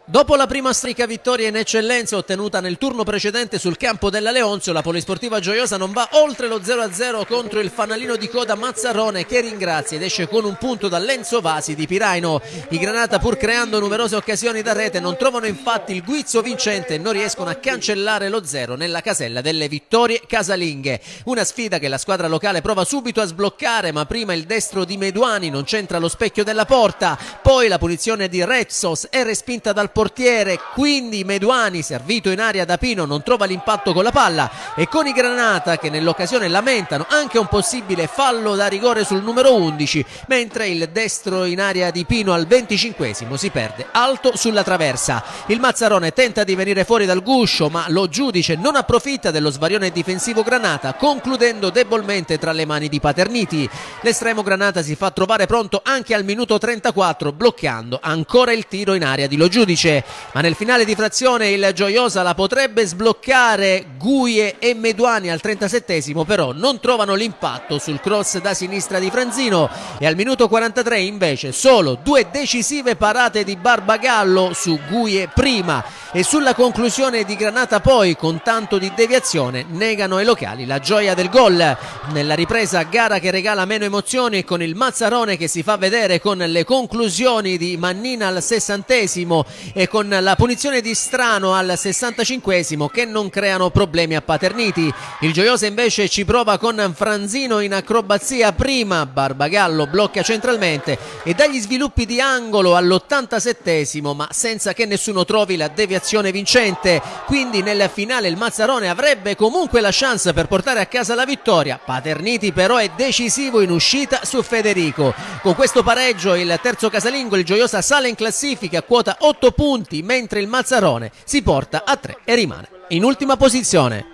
Dopo la prima storica vittoria in eccellenza ottenuta nel turno precedente sul campo della Leonzio, la Polisportiva Gioiosa non va oltre lo 0-0 contro il fanalino di coda Mazzarrone, che ringrazia ed esce con un punto dall'Enzo Vasi di Piraino. I Granata, pur creando numerose occasioni da rete, non trovano infatti il guizzo vincente e non riescono a cancellare lo 0 nella casella delle vittorie casalinghe. Una sfida che la squadra locale prova subito a sbloccare, ma prima il destro di Meduani non centra lo specchio della porta, poi la punizione di Rezzos è respinta dal portiere, quindi Meduani, servito in aria da Pino, non trova l'impatto con la palla, e con i Granata che nell'occasione lamentano anche un possibile fallo da rigore sul numero 11, mentre il destro in aria di Pino al 25esimo si perde alto sulla traversa. Il Mazzarone tenta di venire fuori dal guscio, ma lo giudice non approfitta dello svarione difensivo Granata, concludendo debolmente tra le mani di Paterniti. L'estremo Granata si fa trovare pronto anche al minuto 34, bloccando ancora il tiro in aria di Lo Giudice, ma nel finale di frazione il Gioiosa la potrebbe sbloccare. Guie e Meduani al 37esimo però non trovano l'impatto sul cross da sinistra di Franzino, e al minuto 43 invece solo due decisive parate di Barbagallo su Guie prima e sulla conclusione di Granata poi, con tanto di deviazione, negano ai locali la gioia del gol. Nella ripresa, gara che regala meno emozioni, con il Mazzarone che si fa vedere con le conclusioni di Mannina al 60esimo e con la punizione di Strano al 65esimo che non creano problemi a Paterniti. Il Gioiosa invece ci prova con Franzino in acrobazia prima, Barbagallo blocca centralmente e dagli sviluppi di angolo all'87esimo, ma senza che nessuno trovi la deviazione vincente. Quindi nel finale il Mazzarone avrebbe comunque la chance per portare a casa la vittoria. Paterniti però è decisivo in uscita su Federico. Con questo pareggio il terzo casalingo, il Gioiosa, sale in classifica a quota 8 punti, mentre il Mazzarone si porta a 3 e rimane in ultima posizione.